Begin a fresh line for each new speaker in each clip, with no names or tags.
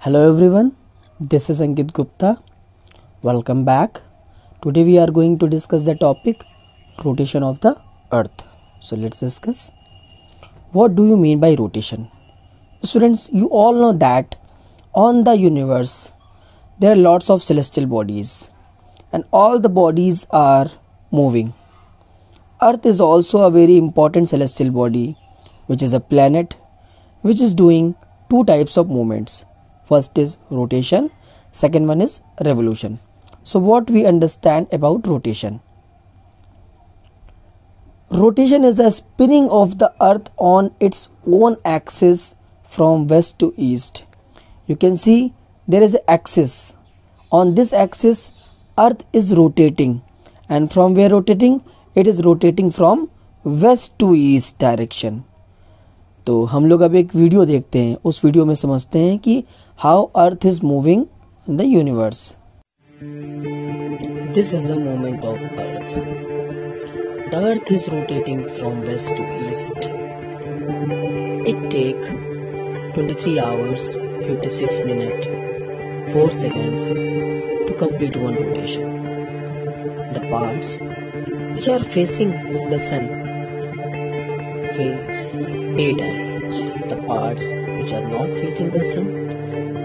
Hello everyone, this is Ankit Gupta. Welcome back. Today we are going to discuss the topic rotation of the earth. So let's discuss. What do you mean by rotation? Students, you all know that on the universe there are lots of celestial bodies and all the bodies are moving. Earth is also a very important celestial body, which is a planet which is doing two types of movements. First is rotation, second one is revolution. So what we understand about rotation? Rotation is the spinning of the earth on its own axis from west to east. You can see there is an axis. On this axis, earth is rotating, and from where rotating? It is rotating from west to east direction. तो हम लोग अब एक video देखते हैं, उस video में समझते हैं कि how earth is moving in the universe. This is the movement of earth. The earth is rotating from west to east. It take 23 hours 56 minutes 4 seconds to complete one rotation. The parts which are facing the sun will daytime. The parts which are not facing the sun,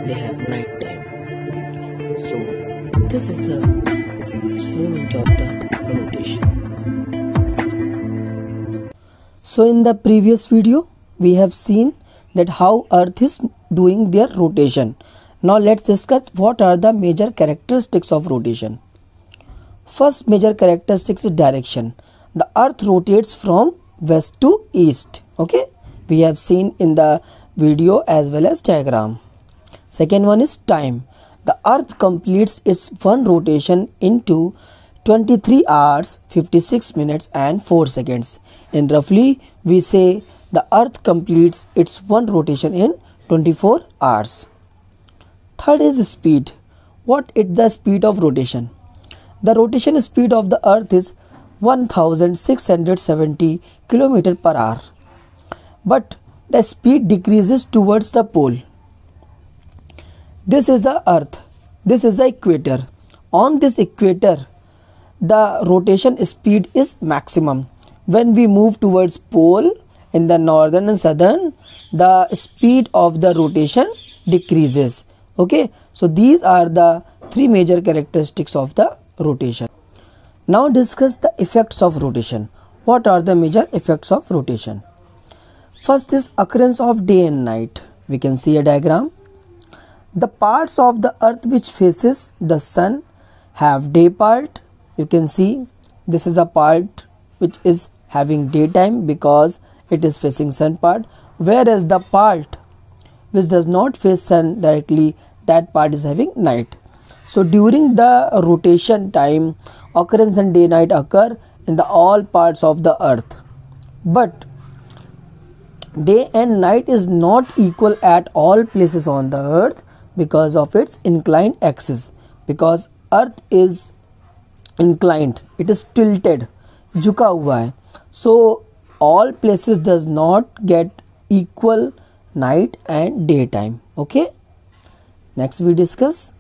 they have night time. So this is the movement of the rotation. So in the previous video we have seen that how earth is doing their rotation. Now let's discuss what are the major characteristics of rotation. First major characteristic is direction. The earth rotates from west to east. Okay, we have seen in the video as well as diagram. Second one is time. The earth completes its one rotation into 23 hours 56 minutes and 4 seconds. In roughly we say the earth completes its one rotation in 24 hours. Third is speed. What is the speed of rotation? The rotation speed of the earth is 1670 km per hour. But the speed decreases towards the pole. This is the earth. This is the equator. On this equator, the rotation speed is maximum. When we move towards pole in the northern and southern, the speed of the rotation decreases. Okay, so these are the three major characteristics of the rotation. Now discuss the effects of rotation. What are the major effects of rotation? First is occurrence of day and night. We can see a diagram. The parts of the earth which faces the sun have day part. You can see this is a part which is having daytime because it is facing sun part, whereas the part which does not face sun directly, that part is having night. So during the rotation time, occurrence and day night occur in the all parts of the earth. But day and night is not equal at all places on the earth because of its inclined axis. Because earth is inclined, it is tilted, झुका हुआ है. So all places does not get equal night and daytime. Okay. Next we discuss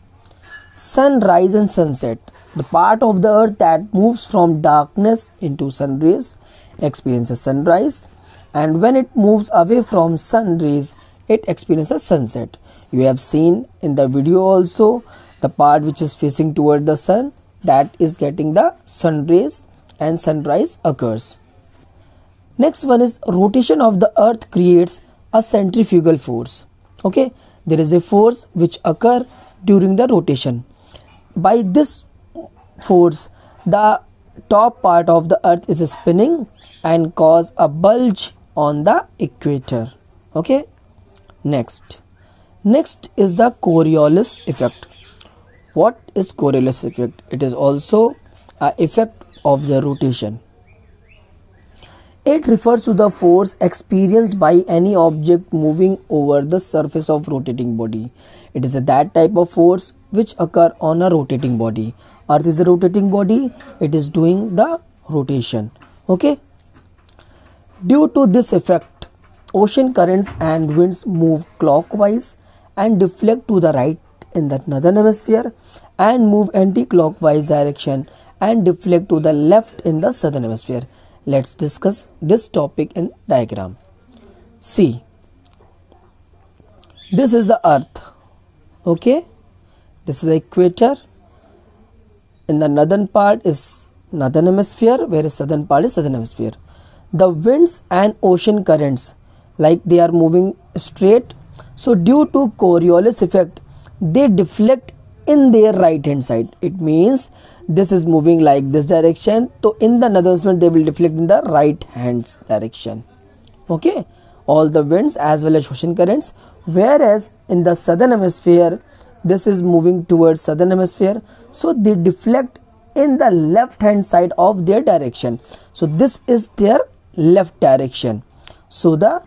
sunrise and sunset. The part of the earth that moves from darkness into sun rays experiences sunrise, and when it moves away from sun rays, it experiences sunset. You have seen in the video also the part which is facing toward the sun, that is getting the sun rays and sunrise occurs. Next one is rotation of the earth creates a centrifugal force. Okay, there is a force which occur during the rotation. By this force, the top part of the earth is spinning and cause a bulge on the equator. Okay, next is the Coriolis effect. What is Coriolis effect? It is also an effect of the rotation. It refers to the force experienced by any object moving over the surface of rotating body. It is that type of force which occur on a rotating body. Earth is a rotating body, it is doing the rotation. Okay. Due to this effect, ocean currents and winds move clockwise and deflect to the right in the northern hemisphere, and move anti-clockwise direction and deflect to the left in the southern hemisphere. Let's discuss this topic in diagram. See, this is the earth. Okay, this is the equator. In the northern part is northern hemisphere, whereas southern part is southern hemisphere. The winds and ocean currents, like they are moving straight, so due to Coriolis effect, they deflect in their right hand side. It means this is moving like this direction, so in the northern hemisphere they will deflect in the right hand direction. Okay, all the winds as well as ocean currents, whereas in the southern hemisphere this is moving towards southern hemisphere, so they deflect in the left hand side of their direction. So this is their left direction, so the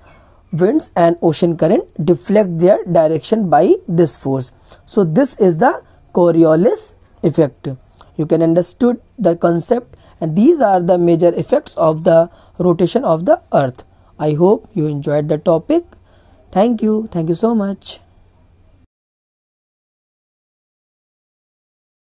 winds and ocean current deflect their direction by this force. So this is the Coriolis effect. You can understood the concept, and these are the major effects of the rotation of the earth. I hope you enjoyed the topic. Thank you so much.